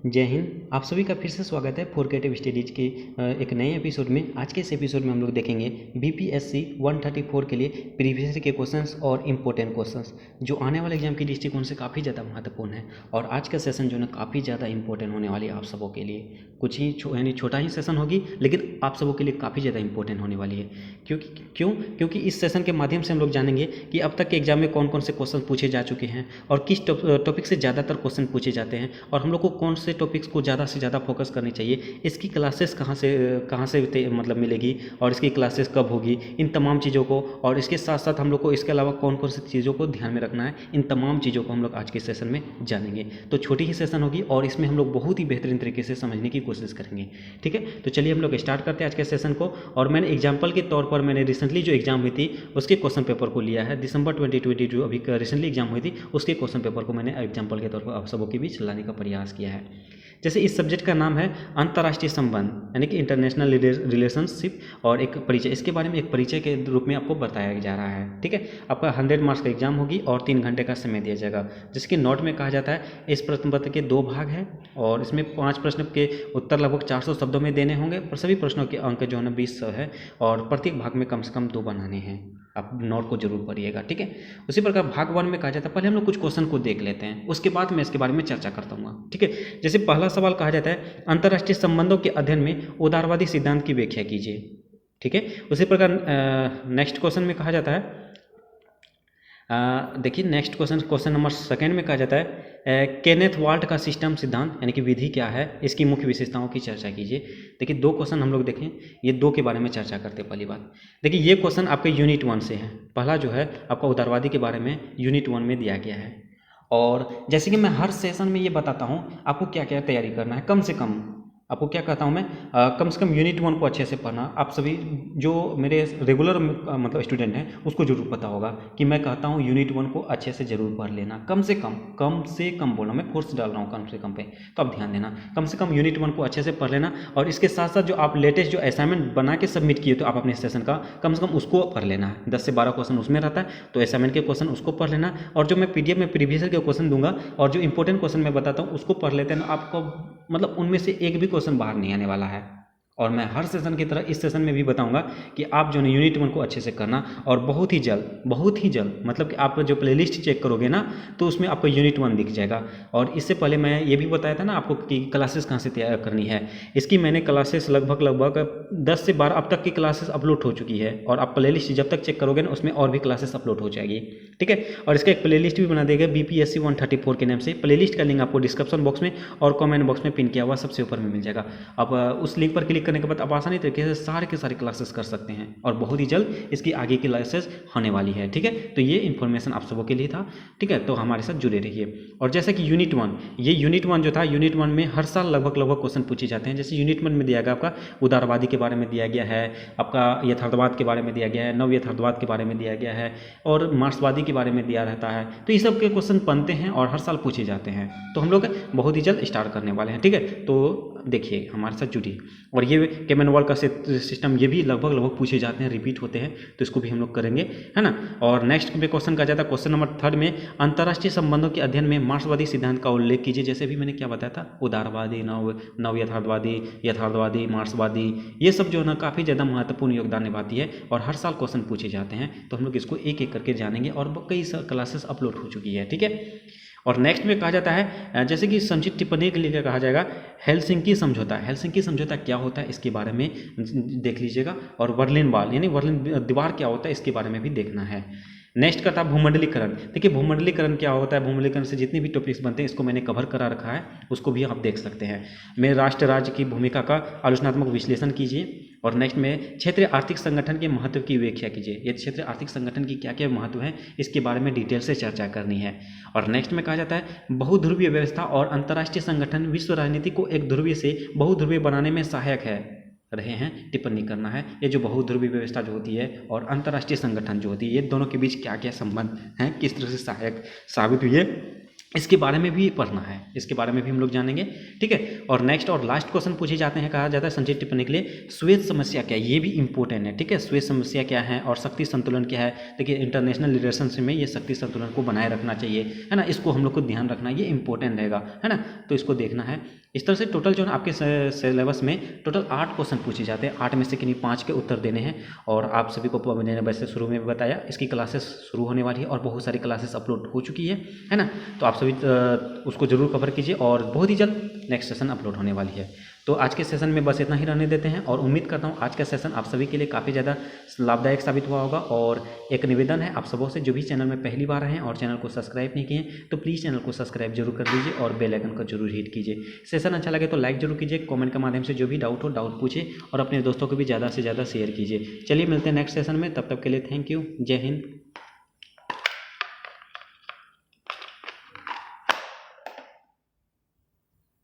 जय हिंद। आप सभी का फिर से स्वागत है फॉर क्रिएटिव स्टडीज के एक नए एपिसोड में। आज के इस एपिसोड में हम लोग देखेंगे बीपीएससी 134 के लिए प्रीवियस ईयर के क्वेश्चंस और इम्पोर्टेंट क्वेश्चंस जो आने वाले एग्जाम की दृष्टिकोण से काफ़ी ज़्यादा महत्वपूर्ण है। और आज का सेशन जो है काफ़ी ज़्यादा इंपॉर्टेंट होने वाली है आप सबों के लिए। कुछ ही यानी छोटा ही सेशन होगी, लेकिन आप सबों के लिए काफ़ी ज़्यादा इंपॉर्टेंट होने वाली है। क्योंकि इस सेशन के माध्यम से हम लोग जानेंगे कि अब तक के एग्जाम में कौन कौन से क्वेश्चन पूछे जा चुके हैं और किस टॉपिक से ज़्यादातर क्वेश्चन पूछे जाते हैं, और हम लोग को कौन से टॉपिक्स को ज़्यादा से ज़्यादा फोकस करनी चाहिए, इसकी क्लासेस कहाँ से मतलब मिलेगी और इसकी क्लासेस कब होगी, इन तमाम चीज़ों को। और इसके साथ साथ हम लोग को इसके अलावा कौन कौन सी चीज़ों को ध्यान में रखना है, इन तमाम चीज़ों को हम लोग आज के सेशन में जानेंगे। तो छोटी ही सेशन होगी और इसमें हम लोग बहुत ही बेहतरीन तरीके से समझने की कोशिश करेंगे। ठीक है, तो चलिए हम लोग स्टार्ट करते हैं आज के सेशन को। और मैंने एग्जाम्पल के तौर पर मैंने रिसेंटली जो एग्जाम हुई थी उसके क्वेश्चन पेपर को लिया है। दिसंबर 2022 अभी रिसेंटली एग्जाम हुई थी, उसके क्वेश्चन पेपर को मैंने एग्जाम्पल के तौर पर आप सबों के बीच लाने का प्रयास किया है। जैसे इस सब्जेक्ट का नाम है अंतर्राष्ट्रीय संबंध यानी कि इंटरनेशनल रिलेशनशिप, और एक परिचय, इसके बारे में एक परिचय के रूप में आपको बताया जा रहा है। ठीक है, आपका 100 मार्क्स का एग्जाम होगी और 3 घंटे का समय दिया जाएगा। जिसके नोट में कहा जाता है इस प्रश्न पत्र के 2 भाग हैं और इसमें 5 प्रश्न के उत्तर लगभग 400 शब्दों में देने होंगे। पर सभी प्रश्नों के अंक जो है ना 20 है और प्रत्येक भाग में कम से कम 2 बनाने हैं। आप नोट को जरूर पढ़िएगा। ठीक है, उसी प्रकार भाग 1 में कहा जाता है, पहले हम लोग कुछ क्वेश्चन को देख लेते हैं, उसके बाद मैं इसके बारे में चर्चा करता हूँ। ठीक है, जैसे पहला सवाल कहा जाता है अंतर्राष्ट्रीय संबंधों के अध्ययन में उदारवादी सिद्धांत की व्याख्या कीजिए। ठीक है, उसी प्रकार नेक्स्ट क्वेश्चन में कहा जाता है, देखिए नेक्स्ट क्वेश्चन नंबर 2 में कहा जाता है केनेथ वाल्ट का सिस्टम सिद्धांत यानी कि विधि क्या है, इसकी मुख्य विशेषताओं की चर्चा कीजिए। देखिए 2 क्वेश्चन हम लोग देखें, ये 2 के बारे में चर्चा करते हैं। पहली बात देखिए, ये क्वेश्चन आपके यूनिट 1 से है। पहला जो है आपका उदारवादी के बारे में यूनिट 1 में दिया गया है। और जैसे कि मैं हर सेशन में ये बताता हूँ आपको क्या क्या तैयारी करना है। कम से कम आपको क्या कहता हूँ मैं, कम से कम यूनिट 1 को अच्छे से पढ़ना। आप सभी जो मेरे रेगुलर मतलब स्टूडेंट हैं उसको जरूर पता होगा कि मैं कहता हूँ यूनिट 1 को अच्छे से जरूर पढ़ लेना। कम से कम बोलना, मैं फोर्स डाल रहा हूँ कम से कम पे, तो आप ध्यान देना। कम से कम यूनिट 1 को अच्छे से पढ़ लेना। और इसके साथ साथ जो आप लेटेस्ट जो असाइनमेंट बना के सबमिट किए तो आप अपने सेशन का कम से कम उसको पढ़ लेना है। 10 से 12 क्वेश्चन उसमें रहता है, तो असाइनमेंट के क्वेश्चन उसको पढ़ लेना। और जो मैं पीडीएफ में प्रीवियस ईयर के क्वेश्चन दूंगा और जो इंपॉर्टेंट क्वेश्चन मैं बताता हूँ उसको पढ़ लेते हैं ना, आपको मतलब उनमें से एक भी क्वेश्चन बाहर नहीं आने वाला है। और मैं हर सेशन की तरह इस सेशन में भी बताऊंगा कि आप जो है यूनिट 1 को अच्छे से करना। और बहुत ही जल्द मतलब कि आप जो प्लेलिस्ट चेक करोगे ना तो उसमें आपको यूनिट 1 दिख जाएगा। और इससे पहले मैं ये भी बताया था ना आपको कि क्लासेस कहाँ से तैयार करनी है। इसकी मैंने क्लासेस लगभग 10 से 12 अब तक की क्लासेस अपलोड हो चुकी है। और आप प्लेलिस्ट जब तक चेक करोगे ना उसमें और भी क्लासेस अपलोड हो जाएगी। ठीक है, और इसका एक प्लेलिस्ट भी बना देगा बीपीएससी 134 के नाम से। प्लेलिस्ट का लिंक आपको डिस्क्रिप्शन बॉक्स में और कमेंट बॉक्स में पिन किया हुआ सबसे ऊपर में मिल जाएगा। आप उस लिंक पर क्लिक करने के बाद आप आसानी तरीके से सारे के सारे क्लासेस कर सकते हैं। और बहुत ही जल्द इसकी आगे की क्लासेस होने वाली है। ठीक है, तो ये इन्फॉर्मेशन आप सबों के लिए था। ठीक है, तो हमारे साथ जुड़े रहिए। और जैसे कि यूनिट 1, ये यूनिट 1 जो था, यूनिट 1 में हर साल लगभग क्वेश्चन पूछे जाते हैं। जैसे यूनिट 1 में दिया गया आपका उदारवादी के बारे में दिया गया है, आपका यथार्थवाद के बारे में दिया गया है, नव यथार्थवाद के बारे में दिया गया है, और मार्क्सवादी के बारे में दिया रहता है। तो ये सब के क्वेश्चन बनते हैं और हर साल पूछे जाते हैं। तो हम लोग बहुत ही जल्द स्टार्ट करने वाले हैं। ठीक है, तो देखिए हमारे साथ जुड़िए। और ये केमेनवाल का सिस्टम ये भी लगभग पूछे जाते हैं, रिपीट होते हैं, तो इसको भी हम लोग करेंगे, है ना। और नेक्स्ट में क्वेश्चन कहा जाता है, क्वेश्चन नंबर 3 में अंतर्राष्ट्रीय संबंधों के अध्ययन में मार्क्सवादी सिद्धांत का उल्लेख कीजिए। जैसे भी मैंने क्या बताया था, उदारवादी, नव यथार्थवादी, मार्क्सवादी, ये सब जो है ना काफ़ी ज़्यादा महत्वपूर्ण योगदान निभाती है और हर साल क्वेश्चन पूछे जाते हैं। तो हम लोग इसको एक एक करके जानेंगे और कई क्लासेस अपलोड हो चुकी है। ठीक है, और नेक्स्ट में कहा जाता है, जैसे कि संक्षिप्त टिप्पणी के लिए कहा जाएगा हेलसिंकी समझौता। हेलसिंकी समझौता क्या होता है इसके बारे में देख लीजिएगा। और बर्लिन वॉल यानी बर्लिन दीवार क्या होता है इसके बारे में भी देखना है। नेक्स्ट का था भूमंडलीकरण। देखिए भूमंडलीकरण क्या होता है, भूमंडलीकरण से जितने भी टॉपिक्स बनते हैं इसको मैंने कवर करा रखा है, उसको भी आप देख सकते हैं। मेरे राष्ट्र राज्य की भूमिका का आलोचनात्मक विश्लेषण कीजिए। और नेक्स्ट में क्षेत्रीय आर्थिक संगठन के महत्व की व्याख्या कीजिए। ये क्षेत्रीय आर्थिक संगठन की क्या क्या महत्व है इसके बारे में डिटेल से चर्चा करनी है। और नेक्स्ट में कहा जाता है बहुध्रुवीय व्यवस्था और अंतर्राष्ट्रीय संगठन विश्व राजनीति को एक ध्रुवीय से बहुध्रुवीय बनाने में सहायक है रहे हैं, टिप्पणी करना है। ये जो बहुध्रुवीय व्यवस्था जो होती है और अंतर्राष्ट्रीय संगठन जो होती है, ये दोनों के बीच क्या क्या संबंध हैं, किस तरह से सहायक साबित हुई है, इसके बारे में भी पढ़ना है, इसके बारे में भी हम लोग जानेंगे, ठीक है। और नेक्स्ट और लास्ट क्वेश्चन पूछे जाते हैं, कहा जाता है संक्षिप्त टिप्पणी के लिए श्वेत समस्या क्या है, ये भी इंपॉर्टेंट है, ठीक है। श्वेत समस्या क्या है और शक्ति संतुलन क्या है। देखिए इंटरनेशनल रिलेशनशिप में ये शक्ति संतुलन को बनाए रखना चाहिए, है ना, इसको हम लोग को ध्यान रखना, ये इंपॉर्टेंट रहेगा, है ना, तो इसको देखना है। इस तरह से टोटल जो है आपके सिलेबस में टोटल 8 क्वेश्चन पूछे जाते हैं, 8 में से किन्हीं 5 के उत्तर देने हैं। और आप सभी को मैंने वैसे शुरू में भी बताया, इसकी क्लासेस शुरू होने वाली है और बहुत सारी क्लासेस अपलोड हो चुकी है ना, तो आप सभी उसको जरूर कवर कीजिए और बहुत ही जल्द नेक्स्ट सेशन अपलोड होने वाली है। तो आज के सेशन में बस इतना ही रहने देते हैं और उम्मीद करता हूँ आज का सेशन आप सभी के लिए काफ़ी ज़्यादा लाभदायक साबित हुआ होगा। और एक निवेदन है आप सबों से, जो भी चैनल में पहली बार हैं और चैनल को सब्सक्राइब नहीं किए तो प्लीज़ चैनल को सब्सक्राइब जरूर कर दीजिए और बेल आइकन को जरूर हिट कीजिए। सेशन अच्छा लगे तो लाइक जरूर कीजिए, कमेंट के माध्यम से जो भी डाउट हो डाउट पूछिए और अपने दोस्तों को भी ज़्यादा से ज़्यादा शेयर कीजिए। चलिए मिलते हैं नेक्स्ट सेशन में, तब तक के लिए थैंक यू, जय हिंद।